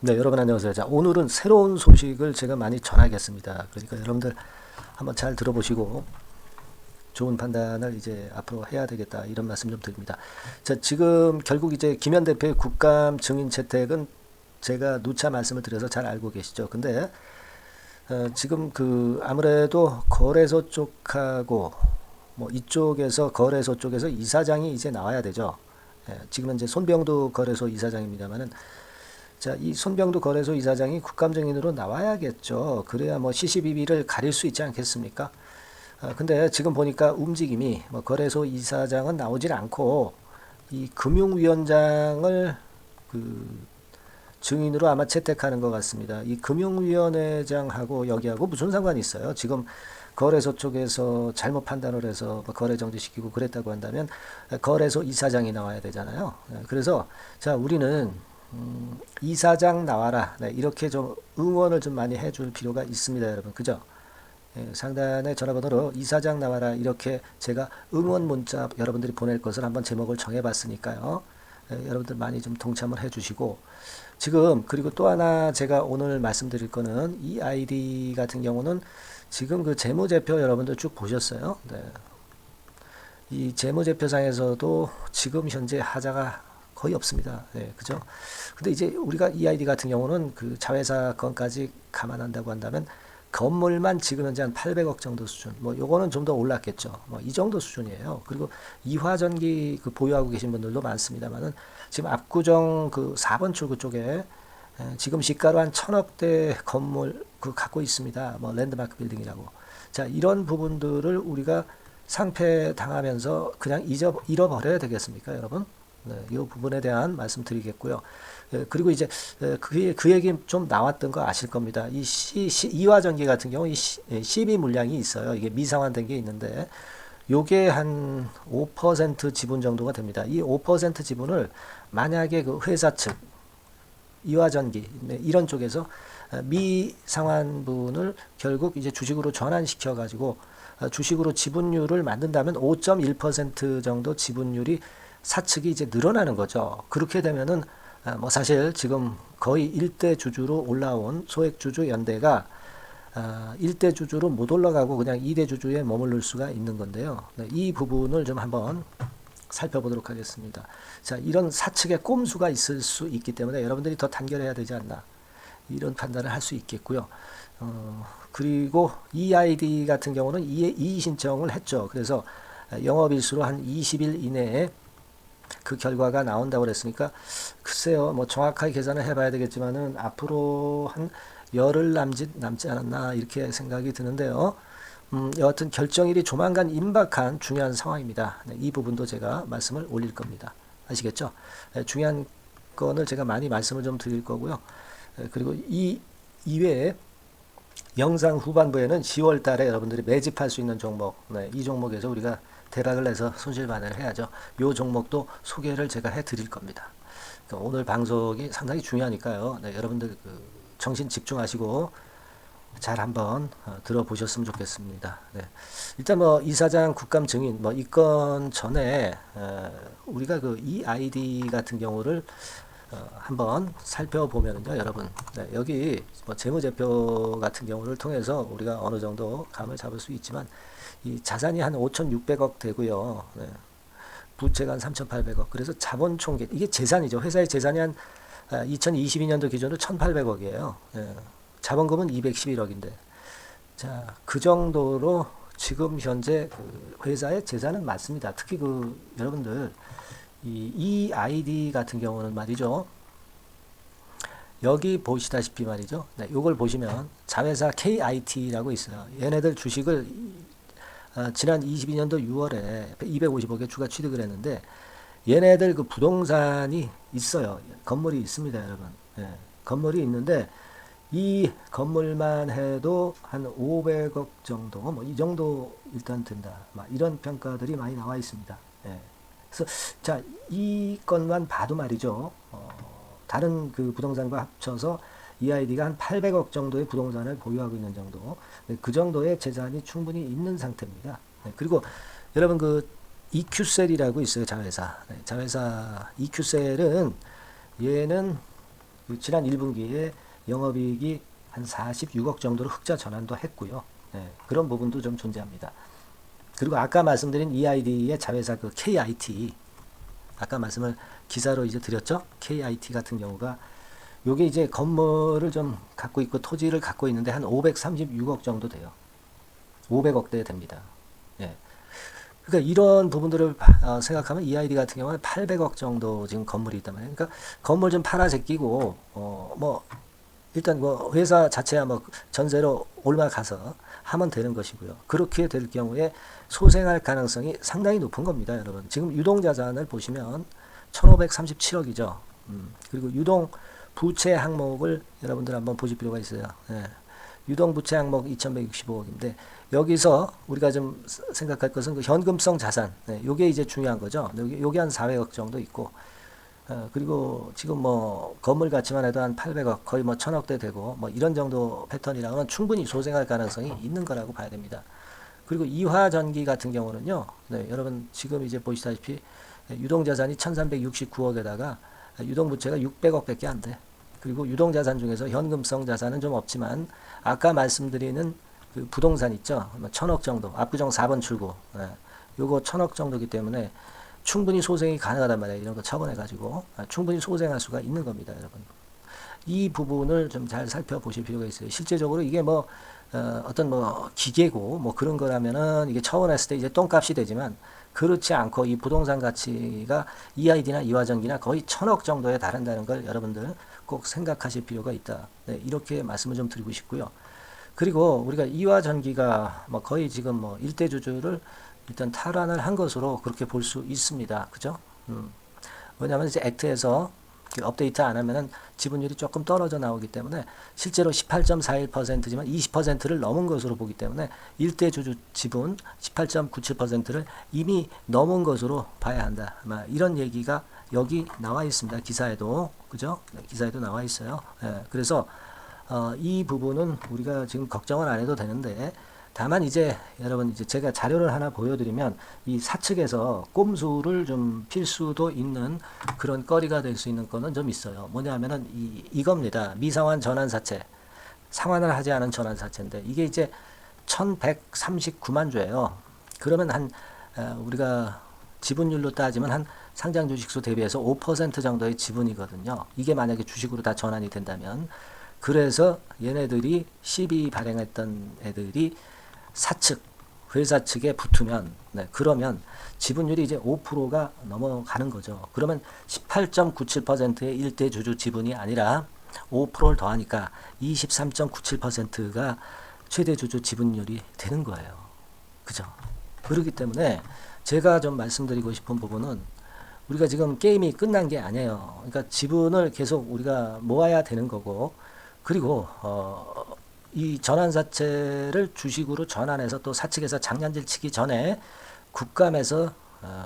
네, 여러분 안녕하세요. 자, 오늘은 새로운 소식을 제가 많이 전하겠습니다. 그러니까 여러분들 한번 잘 들어보시고 좋은 판단을 이제 앞으로 해야 되겠다 이런 말씀 좀 드립니다. 자, 지금 결국 이제 김현 대표의 국감 증인 채택은 제가 누차 말씀을 드려서 잘 알고 계시죠. 근데 지금 그 아무래도 거래소 쪽하고 뭐 이쪽에서 거래소 쪽에서 이사장이 이제 나와야 되죠. 지금은 이제 손병두 거래소 이사장입니다만은 자, 이 손병두 거래소 이사장이 국감 증인으로 나와야겠죠. 그래야 뭐 시시비비를 가릴 수 있지 않겠습니까? 근데 지금 보니까 움직임이 뭐 거래소 이사장은 나오질 않고 이 금융위원장을 그 증인으로 아마 채택하는 것 같습니다. 이 금융위원회장하고 여기하고 무슨 상관이 있어요? 지금 거래소 쪽에서 잘못 판단을 해서 뭐 거래 정지시키고 그랬다고 한다면 거래소 이사장이 나와야 되잖아요. 그래서 자, 우리는 이사장 나와라. 네, 이렇게 좀 응원을 좀 많이 해줄 필요가 있습니다, 여러분. 그죠? 상단의 전화번호로 이사장 나와라. 이렇게 제가 응원 문자 여러분들이 보낼 것을 한번 제목을 정해봤으니까요. 여러분들 많이 좀 동참을 해주시고 지금 그리고 또 하나 제가 오늘 말씀드릴 거는 이 아이디 같은 경우는 지금 그 재무제표 여러분들 쭉 보셨어요. 네. 이 재무제표상에서도 지금 현재 하자가 거의 없습니다. 네, 그죠? 근데 이제 우리가 이 아이디 같은 경우는 그 자회사 건까지 감안한다고 한다면 건물만 지금 현재 한 800억 정도 수준. 뭐 요거는 좀 더 올랐겠죠. 뭐 이 정도 수준이에요. 그리고 이화전기 그 보유하고 계신 분들도 많습니다만은 지금 압구정 그 4번 출구 쪽에 지금 시가로 한 1000억대 건물 그 갖고 있습니다. 뭐 랜드마크 빌딩이라고. 자, 이런 부분들을 우리가 상패 당하면서 그냥 잃어버려야 되겠습니까, 여러분? 네, 이 부분에 대한 말씀 드리겠고요. 그리고 이제 그 얘기 좀 나왔던 거 아실 겁니다. 이 이화전기 같은 경우 이 CB 물량이 있어요. 이게 미상환된 게 있는데 요게 한 5% 지분 정도가 됩니다. 이 5% 지분을 만약에 그 회사 측 이화전기 네, 이런 쪽에서 미상환분을 결국 이제 주식으로 전환시켜 가지고 주식으로 지분율을 만든다면 5.1% 정도 지분율이 사측이 이제 늘어나는 거죠. 그렇게 되면은 뭐 사실 지금 거의 일대 주주로 올라온 소액주주 연대가 일대 주주로 못 올라가고 그냥 이대 주주에 머무를 수가 있는 건데요. 네, 이 부분을 좀 한번 살펴보도록 하겠습니다. 자, 이런 사측의 꼼수가 있을 수 있기 때문에 여러분들이 더 단결해야 되지 않나 이런 판단을 할 수 있겠고요. 그리고 이 아이디 같은 경우는 이의 신청을 했죠. 그래서 영업일수로 한 20일 이내에 그 결과가 나온다고 그랬으니까 글쎄요, 뭐 정확하게 계산을 해봐야 되겠지만은 앞으로 한 열흘 남지 않았나 이렇게 생각이 드는데요. 여하튼 결정일이 조만간 임박한 중요한 상황입니다. 네, 이 부분도 제가 말씀을 올릴 겁니다. 아시겠죠? 네, 중요한 건을 제가 많이 말씀을 좀 드릴 거고요. 그리고 이 이외에 영상 후반부에는 10월 달에 여러분들이 매집할 수 있는 종목, 네, 이 종목에서 우리가 대박을 내서 손실반응을 해야죠. 이 종목도 소개를 제가 해드릴 겁니다. 그러니까 오늘 방송이 상당히 중요하니까요. 네, 여러분들 그 정신 집중하시고 잘 한번 들어보셨으면 좋겠습니다. 네. 일단 뭐 이사장 국감 증인 뭐 이 건 전에 우리가 그 이 아이디 같은 경우를 한번 살펴보면요, 여러분. 네, 여기 뭐 재무제표 같은 경우를 통해서 우리가 어느 정도 감을 잡을 수 있지만 이 자산이 한 5,600억 되고요. 네. 부채가 한 3,800억. 그래서 자본 총계 이게 재산이죠. 회사의 재산이 한 2022년도 기준으로 1,800억이에요. 네. 자본금은 211억인데. 자, 그 정도로 지금 현재 그 회사의 재산은 많습니다. 특히 그 여러분들 이 아이디 같은 경우는 말이죠. 여기 보시다시피 말이죠. 네, 이걸 보시면 자회사 KIT라고 있어요. 얘네들 주식을 지난 22년도 6월에 250억에 주가 취득을 했는데 얘네들 그 부동산이 있어요. 건물이 있습니다, 여러분. 예, 건물이 있는데 이 건물만 해도 한 500억 정도, 뭐 이 정도 일단 된다. 막 이런 평가들이 많이 나와 있습니다. 예. 그래서 자, 이 건만 봐도 말이죠. 다른 그 부동산과 합쳐서 이 아이디가 한 800억 정도의 부동산을 보유하고 있는 정도. 그 정도의 재산이 충분히 있는 상태입니다. 네, 그리고 여러분 그 EQ셀이라고 있어요. 자회사. 네, 자회사 EQ셀은 얘는 그리고 지난 1분기에 영업이익이 한 46억 정도로 흑자 전환도 했고요. 예, 그런 부분도 좀 존재합니다. 그리고 아까 말씀드린 EID의 자회사 그 KIT, 아까 말씀을 기사로 이제 드렸죠. KIT 같은 경우가 요게 이제 건물을 좀 갖고 있고 토지를 갖고 있는데 한 536억 정도 돼요. 500억대 됩니다. 예. 그러니까 이런 부분들을 생각하면 EID 같은 경우는 800억 정도 지금 건물이 있단 말이에요. 그러니까 건물 좀 팔아 제끼고 뭐 일단 뭐 회사 자체야 뭐 전세로 올라가서 하면 되는 것이고요. 그렇게 될 경우에 소생할 가능성이 상당히 높은 겁니다, 여러분. 지금 유동자산을 보시면 1537억이죠. 그리고 유동 부채 항목을 여러분들 한번 보실 필요가 있어요. 예. 유동 부채 항목 2165억인데 여기서 우리가 좀 생각할 것은 그 현금성 자산, 네, 요게 이제 중요한 거죠. 요게 한 400억 정도 있고, 그리고 지금 뭐 건물 가치만 해도 한 800억, 거의 뭐 1000억대 되고 뭐 이런 정도 패턴이라면 충분히 소생할 가능성이 있는 거라고 봐야 됩니다. 그리고 이화전기 같은 경우는요, 네, 여러분 지금 이제 보시다시피 유동자산이 1369억에다가 유동부채가 600억밖에 안 돼. 그리고 유동자산 중에서 현금성 자산은 좀 없지만 아까 말씀드리는 그 부동산 있죠. 1000억 정도, 압구정 4번 출구, 요거 1000억 정도이기 때문에 충분히 소생이 가능하단 말이에요. 이런 거 처분해가지고 충분히 소생할 수가 있는 겁니다, 여러분. 이 부분을 좀 잘 살펴보실 필요가 있어요. 실제적으로 이게 뭐 어떤 뭐 기계고 뭐 그런 거라면은 이게 처분했을 때 이제 똥값이 되지만 그렇지 않고 이 부동산 가치가 EID나 이화전기나 거의 1000억 정도에 달한다는 걸 여러분들 꼭 생각하실 필요가 있다. 네, 이렇게 말씀을 좀 드리고 싶고요. 그리고 우리가 이화전기가 뭐 거의 지금 뭐 일대주주를 일단 탈환을 한 것으로 그렇게 볼 수 있습니다. 그죠? 왜냐하면 이제 액트에서 업데이트 안 하면은 지분율이 조금 떨어져 나오기 때문에 실제로 18.41%지만 20%를 넘은 것으로 보기 때문에 일대주주 지분 18.97%를 이미 넘은 것으로 봐야 한다. 아마 이런 얘기가 여기 나와 있습니다. 기사에도. 그죠? 네, 기사에도 나와 있어요. 예, 그래서 이 부분은 우리가 지금 걱정을 안 해도 되는데 다만 이제 여러분 이제 제가 자료를 하나 보여드리면 이 사측에서 꼼수를 좀 필 수도 있는 그런 거리가 될 수 있는 거는 좀 있어요. 뭐냐면은 이겁니다. 미상환 전환사채, 상환을 하지 않은 전환사채인데 이게 이제 1139만 주예요. 그러면 한 우리가 지분율로 따지면 한 상장 주식수 대비해서 5% 정도의 지분이거든요. 이게 만약에 주식으로 다 전환이 된다면 그래서 얘네들이 시비 발행했던 애들이 사측, 회사 측에 붙으면, 네, 그러면 지분율이 이제 5%가 넘어가는 거죠. 그러면 18.97%의 일대 주주 지분이 아니라 5%를 더하니까 23.97%가 최대 주주 지분율이 되는 거예요. 그죠? 그렇기 때문에 제가 좀 말씀드리고 싶은 부분은 우리가 지금 게임이 끝난 게 아니에요. 그러니까 지분을 계속 우리가 모아야 되는 거고, 그리고 이 전환사채를 주식으로 전환해서 또 사측에서 장난질 치기 전에 국감에서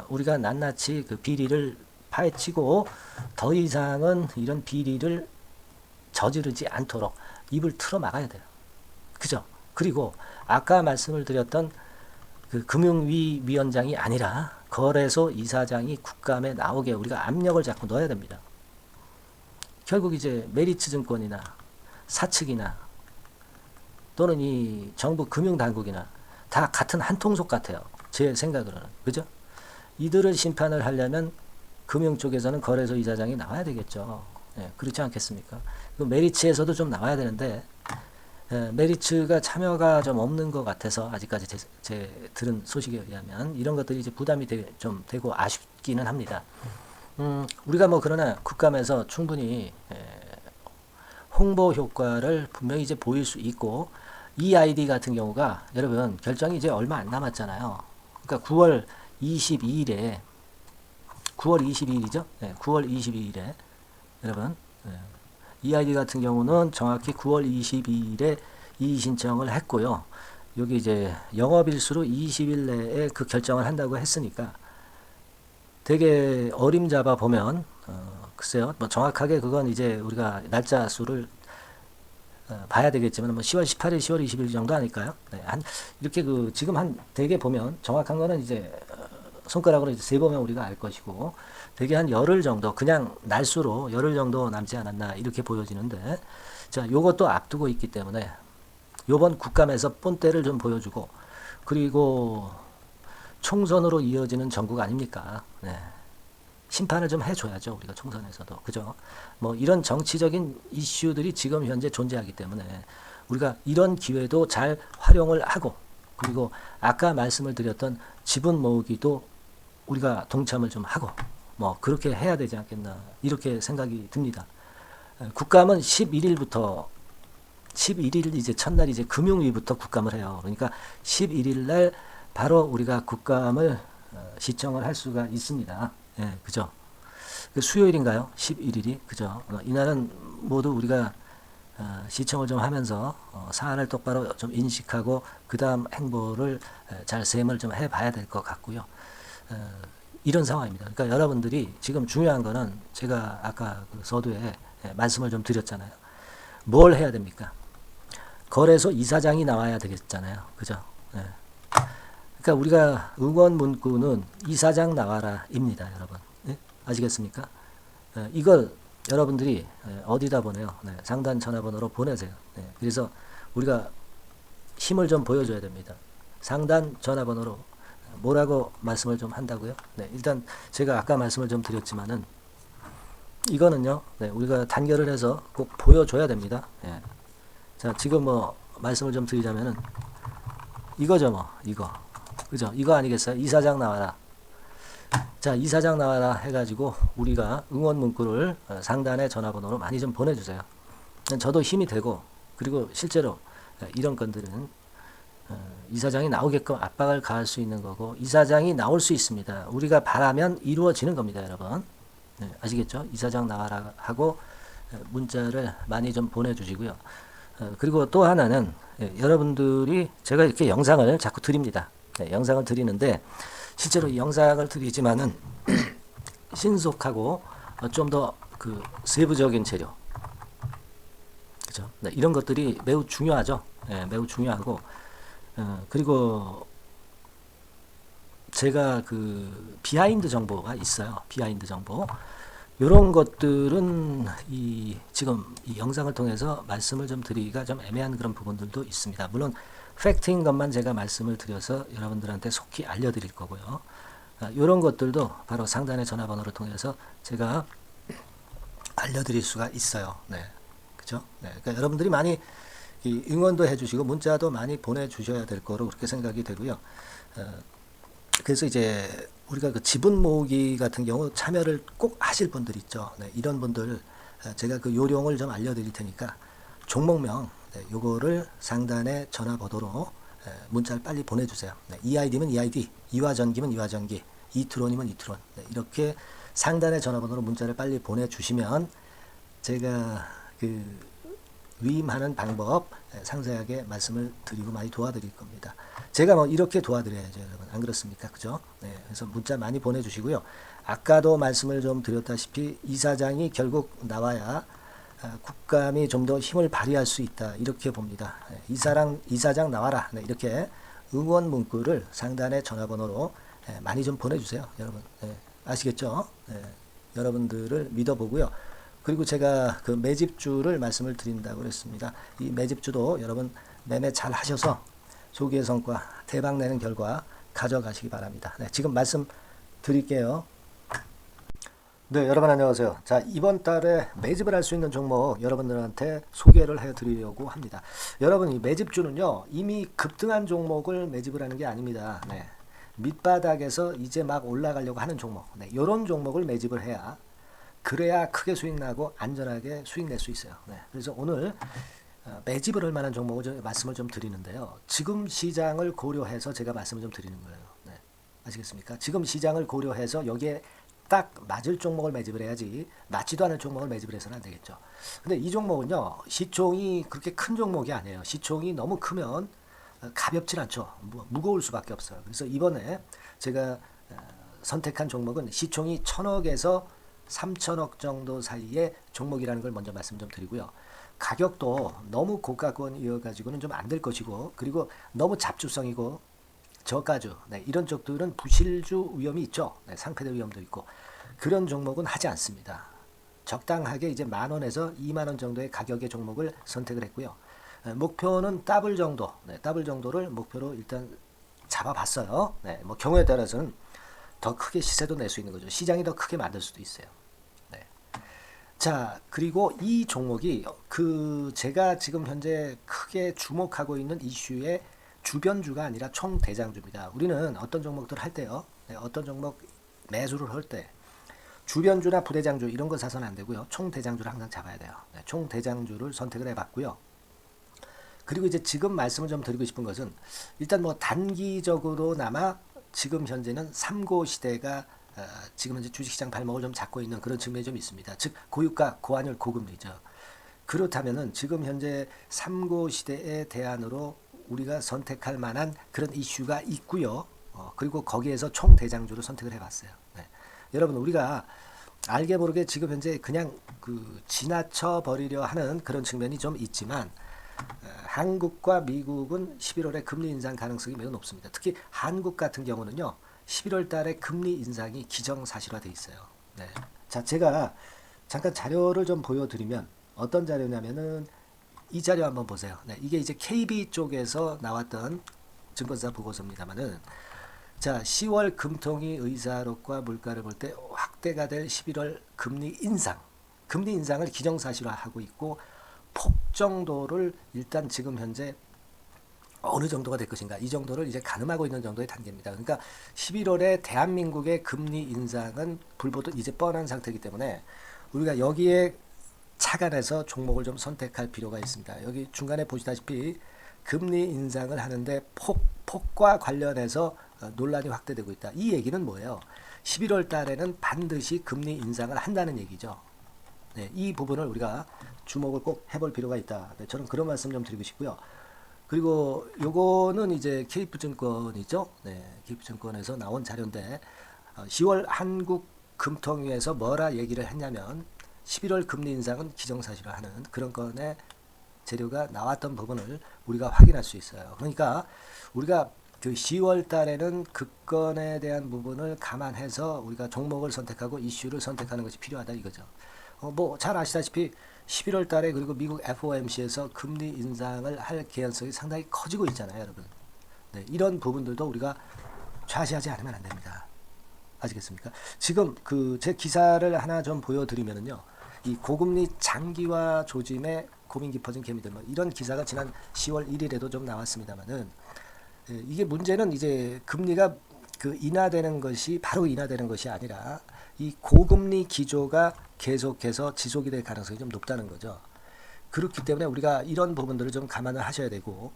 우리가 낱낱이 그 비리를 파헤치고 더 이상은 이런 비리를 저지르지 않도록 입을 틀어 막아야 돼요. 그죠? 그리고 아까 말씀을 드렸던 그 금융위 위원장이 아니라 거래소 이사장이 국감에 나오게 우리가 압력을 자꾸 넣어야 됩니다. 결국 이제 메리츠증권이나 사측이나 또는 이 정부 금융당국이나 다 같은 한 통속 같아요. 제 생각으로는. 그죠? 이들을 심판을 하려면 금융 쪽에서는 거래소 이사장이 나와야 되겠죠. 예, 그렇지 않겠습니까? 메리츠에서도 좀 나와야 되는데 메리츠가 참여가 좀 없는 것 같아서 아직까지 제 들은 소식에 의하면 이런 것들이 이제 부담이 좀 되고 아쉽기는 합니다. 우리가 뭐 그러나 국감에서 충분히 홍보 효과를 분명히 이제 보일 수 있고 EID 같은 경우가 여러분 결정이 이제 얼마 안 남았잖아요. 그러니까 9월 22일에 9월 22일이죠. 네, 9월 22일에 여러분 EID 같은 경우는 정확히 9월 22일에 이의 신청을 했고요. 여기 이제 영업일수로 20일 내에 그 결정을 한다고 했으니까 되게 어림잡아 보면 글쎄요. 뭐 정확하게 그건 이제 우리가 날짜 수를 봐야 되겠지만 뭐 10월 18일, 10월 20일 정도 아닐까요? 네, 한 이렇게 그 지금 한 되게 보면 정확한 거는 이제 손가락으로 이제 세보면 우리가 알 것이고, 되게 한 열흘 정도, 그냥 날수로 열흘 정도 남지 않았나 이렇게 보여지는데, 자, 요것도 앞두고 있기 때문에 요번 국감에서 본때를 좀 보여주고, 그리고 총선으로 이어지는 전국 아닙니까? 네. 심판을 좀 해줘야죠, 우리가 총선에서도. 그죠? 뭐 이런 정치적인 이슈들이 지금 현재 존재하기 때문에 우리가 이런 기회도 잘 활용을 하고, 그리고 아까 말씀을 드렸던 지분 모으기도 우리가 동참을 좀 하고, 뭐 그렇게 해야 되지 않겠나 이렇게 생각이 듭니다. 국감은 11일부터 11일 이제 첫날 이제 금요일부터 국감을 해요. 그러니까 11일 날 바로 우리가 국감을 시청을 할 수가 있습니다. 예, 그죠? 그 수요일인가요? 11일이 그죠? 이날은 모두 우리가 시청을 좀 하면서 사안을 똑바로 좀 인식하고 그 다음 행보를 잘 셈을 좀 해봐야 될 것 같고요. 이런 상황입니다. 그러니까 여러분들이 지금 중요한 거는 제가 아까 그 서두에 말씀을 좀 드렸잖아요. 뭘 해야 됩니까? 거래소 이사장이 나와야 되겠잖아요. 그죠? 네. 그러니까 우리가 응원 문구는 이사장 나와라입니다, 여러분. 네? 아시겠습니까? 이걸 여러분들이 어디다 보내요? 네, 상단 전화번호로 보내세요. 네, 그래서 우리가 힘을 좀 보여줘야 됩니다. 상단 전화번호로 뭐라고 말씀을 좀 한다고요? 네, 일단 제가 아까 말씀을 좀 드렸지만은 이거는요, 네, 우리가 단결을 해서 꼭 보여줘야 됩니다. 네. 자, 지금 뭐 말씀을 좀 드리자면은 이거죠, 뭐 이거, 그죠? 이거 아니겠어요? 이사장 나와라. 자, 이사장 나와라 해가지고 우리가 응원 문구를 상단의 전화번호로 많이 좀 보내주세요. 저도 힘이 되고, 그리고 실제로 이런 건들은 이사장이 나오게끔 압박을 가할 수 있는 거고, 이사장이 나올 수 있습니다. 우리가 바라면 이루어지는 겁니다, 여러분. 네, 아시겠죠? 이사장 나와라 하고 문자를 많이 좀 보내주시고요. 그리고 또 하나는 여러분들이 제가 이렇게 영상을 자꾸 드립니다. 네, 영상을 드리는데 실제로 이 영상을 드리지만은 신속하고 좀 더 그 세부적인 재료, 그죠? 네, 이런 것들이 매우 중요하죠. 네, 매우 중요하고, 그리고 제가 그 비하인드 정보가 있어요. 비하인드 정보. 이런 것들은 지금 이 영상을 통해서 말씀을 좀 드리기가 좀 애매한 그런 부분들도 있습니다. 물론 팩트인 것만 제가 말씀을 드려서 여러분들한테 속히 알려드릴 거고요. 이런 것들도 바로 상단의 전화번호를 통해서 제가 알려드릴 수가 있어요. 네, 그죠? 네, 그러니까 여러분들이 많이 응원도 해주시고 문자도 많이 보내주셔야 될 거로 그렇게 생각이 되고요. 그래서 이제 우리가 그 지분 모으기 같은 경우 참여를 꼭 하실 분들 있죠. 네, 이런 분들 제가 그 요령을 좀 알려드릴 테니까 종목명 요거를 상단의 전화번호로 문자를 빨리 보내주세요. 네, EID면 EID, 이화전기면 이화전기, 이트론이면 이트론. 네, 이렇게 상단의 전화번호로 문자를 빨리 보내주시면 제가 그 위임하는 방법 상세하게 말씀을 드리고 많이 도와드릴 겁니다. 제가 뭐 이렇게 도와드려야죠, 여러분. 안 그렇습니까? 그죠? 네, 그래서 문자 많이 보내주시고요. 아까도 말씀을 좀 드렸다시피 이사장이 결국 나와야 국감이 좀 더 힘을 발휘할 수 있다, 이렇게 봅니다. 이사장 나와라. 네, 이렇게 응원 문구를 상단의 전화번호로 많이 좀 보내주세요, 여러분. 네, 아시겠죠? 네, 여러분들을 믿어보고요. 그리고 제가 그 매집주를 말씀을 드린다고 그랬습니다. 이 매집주도 여러분 매매 잘 하셔서 조기의 성과, 대박 내는 결과 가져가시기 바랍니다. 네, 지금 말씀 드릴게요. 네, 여러분 안녕하세요. 자, 이번 달에 매집을 할 수 있는 종목 여러분들한테 소개를 해드리려고 합니다. 여러분, 이 매집주는요, 이미 급등한 종목을 매집을 하는 게 아닙니다. 네, 밑바닥에서 이제 막 올라가려고 하는 종목, 네, 이런 종목을 매집을 해야, 그래야 크게 수익 나고 안전하게 수익 낼 수 있어요. 네, 그래서 오늘 매집을 할 만한 종목을 말씀을 좀 드리는데요. 지금 시장을 고려해서 제가 말씀을 좀 드리는 거예요. 네, 아시겠습니까? 지금 시장을 고려해서 여기에 딱 맞을 종목을 매집을 해야지, 맞지도 않은 종목을 매집을 해서는 안 되겠죠. 근데 이 종목은요, 시총이 그렇게 큰 종목이 아니에요. 시총이 너무 크면 가볍진 않죠. 무거울 수밖에 없어요. 그래서 이번에 제가 선택한 종목은 시총이 1000억에서 3000억 정도 사이의 종목이라는 걸 먼저 말씀 좀 드리고요. 가격도 너무 고가권이어가지고는 좀 안 될 것이고, 그리고 너무 잡주성이고 저가주, 네, 이런 쪽들은 부실주 위험이 있죠. 네, 상패될 위험도 있고 그런 종목은 하지 않습니다. 적당하게 이제 10,000원에서 20,000원 정도의 가격의 종목을 선택을 했고요. 목표는 더블 정도, 네, 더블 정도를 목표로 일단 잡아봤어요. 네, 뭐 경우에 따라서는 더 크게 시세도 낼 수 있는 거죠. 시장이 더 크게 만들 수도 있어요. 네. 자, 그리고 이 종목이 제가 지금 현재 크게 주목하고 있는 이슈의 주변주가 아니라 총대장주입니다. 우리는 어떤 종목들 할 때요, 네, 어떤 종목 매수를 할 때 주변주나 부대장주 이런 거 사서는 안 되고요. 총대장주를 항상 잡아야 돼요. 네, 총대장주를 선택을 해봤고요. 그리고 이제 지금 말씀을 좀 드리고 싶은 것은 일단 뭐 단기적으로나마 지금 현재는 삼고 시대가 지금 현재 주식시장 발목을 좀 잡고 있는 그런 측면이 좀 있습니다. 즉 고유가, 고환율, 고금리죠. 그렇다면은 지금 현재 삼고 시대의 대안으로 우리가 선택할 만한 그런 이슈가 있고요. 그리고 거기에서 총대장주를 선택을 해봤어요. 네. 여러분 우리가 알게 모르게 지금 현재 그냥 지나쳐 버리려 하는 그런 측면이 좀 있지만 한국과 미국은 11월에 금리 인상 가능성이 매우 높습니다. 특히 한국 같은 경우는요. 11월 달에 금리 인상이 기정사실화되어 있어요. 네. 자, 제가 잠깐 자료를 좀 보여드리면 어떤 자료냐면은 이 자료 한번 보세요. 네, 이게 이제 KB 쪽에서 나왔던 증권사 보고서입니다만은 자, 10월 금통위 의사록과 물가를 볼 때 확대가 될 11월 금리 인상을 기정사실화하고 있고 폭 정도를 일단 지금 현재 어느 정도가 될 것인가 이 정도를 이제 가늠하고 있는 정도의 단계입니다. 그러니까 11월에 대한민국의 금리 인상은 불보듯 이제 뻔한 상태이기 때문에 우리가 여기에 착안해서 종목을 좀 선택할 필요가 있습니다. 여기 중간에 보시다시피 금리 인상을 하는데 폭과 관련해서 논란이 확대되고 있다. 이 얘기는 뭐예요? 11월 달에는 반드시 금리 인상을 한다는 얘기죠. 네, 이 부분을 우리가 주목을 꼭 해볼 필요가 있다. 네, 저는 그런 말씀 좀 드리고 싶고요. 그리고 요거는 이제 KF증권이죠. 네, KF증권에서 나온 자료인데 10월 한국 금통위에서 뭐라 얘기를 했냐면 11월 금리 인상은 기정사실화하는 그런 건의 재료가 나왔던 부분을 우리가 확인할 수 있어요. 그러니까 우리가 10월 달에는 그 건에 대한 부분을 감안해서 우리가 종목을 선택하고 이슈를 선택하는 것이 필요하다 이거죠. 뭐 잘 아시다시피 11월 달에 그리고 미국 FOMC에서 금리 인상을 할 개연성이 상당히 커지고 있잖아요, 여러분. 네, 이런 부분들도 우리가 좌시하지 않으면 안 됩니다. 아시겠습니까? 지금 제 기사를 하나 좀 보여드리면은요, 이 고금리 장기화 조짐에 고민 깊어진 개미들 뭐 이런 기사가 지난 10월 1일에도 좀 나왔습니다만은 이게 문제는 이제 금리가 인하되는 것이 바로 인하되는 것이 아니라 이 고금리 기조가 계속해서 지속이 될 가능성이 좀 높다는 거죠. 그렇기 때문에 우리가 이런 부분들을 좀 감안을 하셔야 되고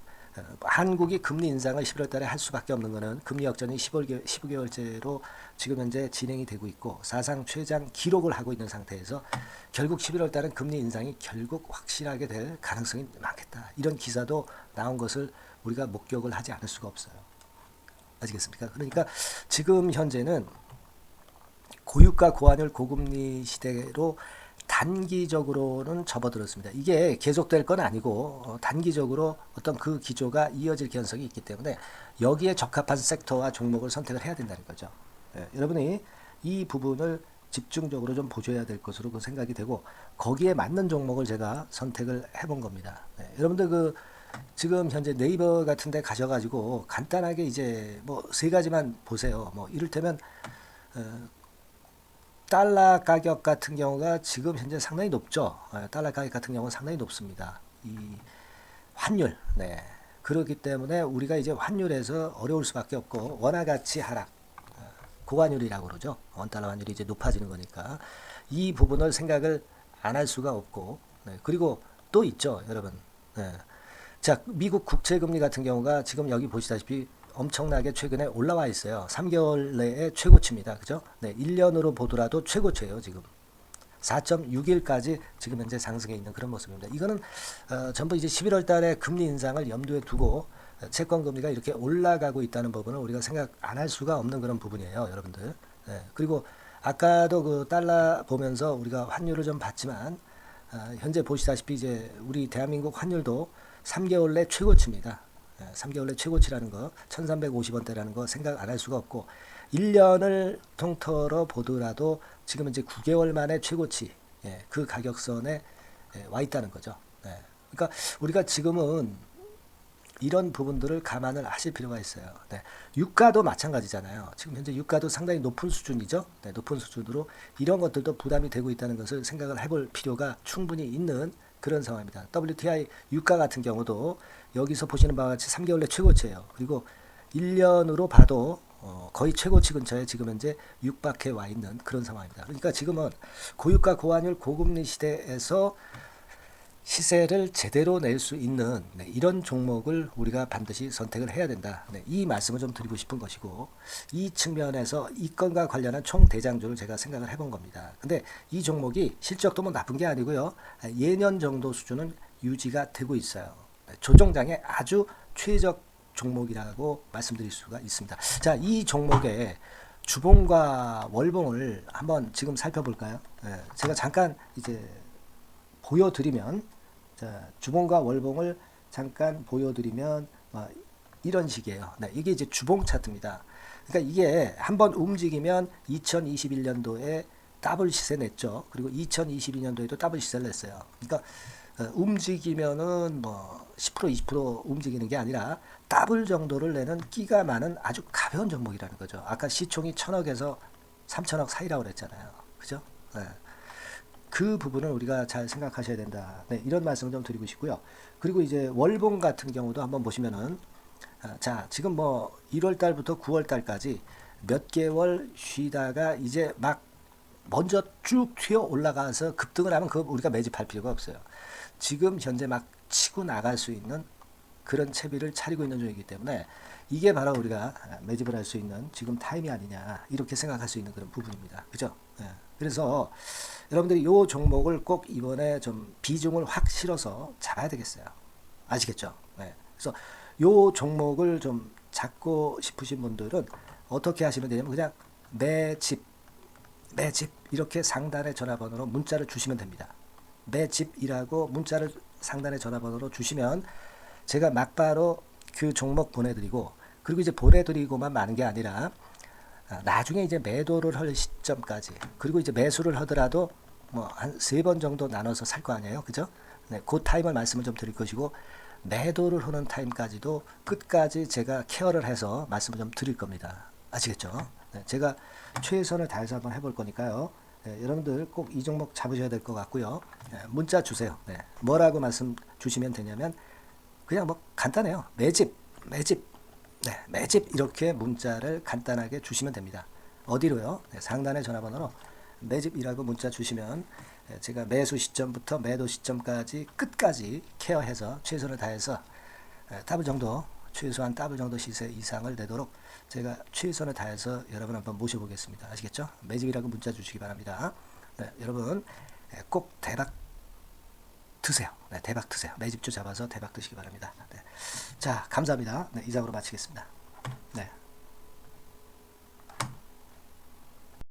한국이 금리 인상을 11월 달에 할 수밖에 없는 것은 금리 역전이 15개월째로 지금 현재 진행이 되고 있고 사상 최장 기록을 하고 있는 상태에서 결국 11월 달은 금리 인상이 결국 확실하게 될 가능성이 많겠다. 이런 기사도 나온 것을 우리가 목격을 하지 않을 수가 없어요. 아시겠습니까? 그러니까 지금 현재는 고유가 고환율 고금리 시대로 단기적으로는 접어들었습니다. 이게 계속될 건 아니고 단기적으로 어떤 그 기조가 이어질 개연성이 있기 때문에 여기에 적합한 섹터와 종목을 선택을 해야 된다는 거죠. 여러분이 이 부분을 집중적으로 좀 보셔야 될 것으로 생각이 되고 거기에 맞는 종목을 제가 선택을 해본 겁니다. 여러분들 지금 현재 네이버 같은 데 가셔가지고 간단하게 이제 뭐 세 가지만 보세요. 뭐 이를테면 달러 가격 같은 경우가 지금 현재 상당히 높죠. 달러 가격 같은 경우는 상당히 높습니다. 이 환율, 네. 그렇기 때문에 우리가 이제 환율에서 어려울 수밖에 없고 원화 가치 하락, 고환율이라고 그러죠. 원달러 환율이 이제 높아지는 거니까 이 부분을 생각을 안 할 수가 없고, 네. 그리고 또 있죠, 여러분. 네. 자, 미국 국채금리 같은 경우가 지금 여기 보시다시피 엄청나게 최근에 올라와 있어요. 3개월 내에 최고치입니다. 그죠? 네, 1년으로 보더라도 최고치예요, 지금. 4.61까지 지금 현재 상승해 있는 그런 모습입니다. 이거는 전부 이제 11월 달에 금리 인상을 염두에 두고 채권 금리가 이렇게 올라가고 있다는 부분을 우리가 생각 안 할 수가 없는 그런 부분이에요, 여러분들. 네, 그리고 아까도 달러 보면서 우리가 환율을 좀 봤지만 현재 보시다시피 이제 우리 대한민국 환율도 3개월 내 최고치입니다. 3개월 내 최고치라는 거 1350원대라는 거 생각 안 할 수가 없고 1년을 통틀어 보더라도 지금 이제 9개월 만에 최고치 그 가격선에 와 있다는 거죠. 그러니까 우리가 지금은 이런 부분들을 감안을 하실 필요가 있어요. 유가도 마찬가지잖아요. 지금 현재 유가도 상당히 높은 수준이죠. 높은 수준으로 이런 것들도 부담이 되고 있다는 것을 생각을 해볼 필요가 충분히 있는 그런 상황입니다. WTI 유가 같은 경우도 여기서 보시는 바와 같이 3개월 내 최고치예요. 그리고 1년으로 봐도 거의 최고치 근처에 지금 현재 육박해 와 있는 그런 상황입니다. 그러니까 지금은 고유가 고환율 고금리 시대에서 시세를 제대로 낼 수 있는 이런 종목을 우리가 반드시 선택을 해야 된다. 이 말씀을 좀 드리고 싶은 것이고 이 측면에서 이 건과 관련한 총 대장주를 제가 생각을 해본 겁니다. 근데 이 종목이 실적도 뭐 나쁜 게 아니고요. 예년 정도 수준은 유지가 되고 있어요. 조정장의 아주 최적 종목이라고 말씀드릴 수가 있습니다. 자, 이 종목의 주봉과 월봉을 한번 지금 살펴볼까요? 제가 잠깐 이제 보여드리면, 자, 주봉과 월봉을 잠깐 보여드리면 이런 식이에요. 이게 이제 주봉 차트입니다. 그러니까 이게 한번 움직이면 2021년도에 더블 시세 냈죠. 그리고 2022년도에도 더블 시세를 냈어요. 그러니까 움직이면은 뭐 10% 20% 움직이는 게 아니라 더블 정도를 내는 끼가 많은 아주 가벼운 종목이라는 거죠. 아까 시총이 1000억에서 3000억 사이라고 그랬잖아요. 그죠? 그 부분을 우리가 잘 생각하셔야 된다. 이런 말씀을 좀 드리고 싶고요. 그리고 이제 월봉 같은 경우도 한번 보시면은, 자, 지금 뭐 1월 달부터 9월 달까지 몇 개월 쉬다가 이제 막 먼저 쭉 튀어 올라가서 급등을 하면 그거 우리가 매집할 필요가 없어요. 지금 현재 막 치고 나갈 수 있는 그런 채비를 차리고 있는 중이기 때문에 이게 바로 우리가 매집을 할 수 있는 지금 타임이 아니냐 이렇게 생각할 수 있는 그런 부분입니다. 그죠? 그래서 여러분들이 이 종목을 꼭 이번에 좀 비중을 확 실어서 잡아야 되겠어요. 아시겠죠? 그래서 이 종목을 좀 잡고 싶으신 분들은 어떻게 하시면 되냐면 그냥 매집 이렇게 상단의 전화번호로 문자를 주시면 됩니다. 매집이라고 문자를 상단의 전화번호로 주시면 제가 막바로 그 종목 보내드리고, 그리고 이제 보내드리고만 마는 게 아니라 나중에 이제 매도를 할 시점까지, 그리고 이제 매수를 하더라도 뭐 한 3번 정도 나눠서 살 거 아니에요. 그죠? 그 타임을 말씀을 좀 드릴 것이고, 매도를 하는 타임까지도 끝까지 제가 케어를 해서 말씀을 좀 드릴 겁니다. 아시겠죠? 제가 최선을 다해서 한번 해볼 거니까요. 여러분들 꼭 이 종목 잡으셔야 될 것 같고요. 문자 주세요. 뭐라고 말씀 주시면 되냐면 그냥 뭐 간단해요. 매집 이렇게 문자를 간단하게 주시면 됩니다. 어디로요? 상단의 전화번호로 매집이라고 문자 주시면 제가 매수 시점부터 매도 시점까지 끝까지 케어해서 최선을 다해서 더블 정도, 최소한 더블 정도 시세 이상을 내도록 제가 최선을 다해서 여러분 한번 모셔보겠습니다. 아시겠죠? 매집이라고 문자 주시기 바랍니다. 여러분 꼭 대박 드세요. 대박 드세요. 매집주 잡아서 대박 드시기 바랍니다. 자, 감사합니다. 이상으로 마치겠습니다.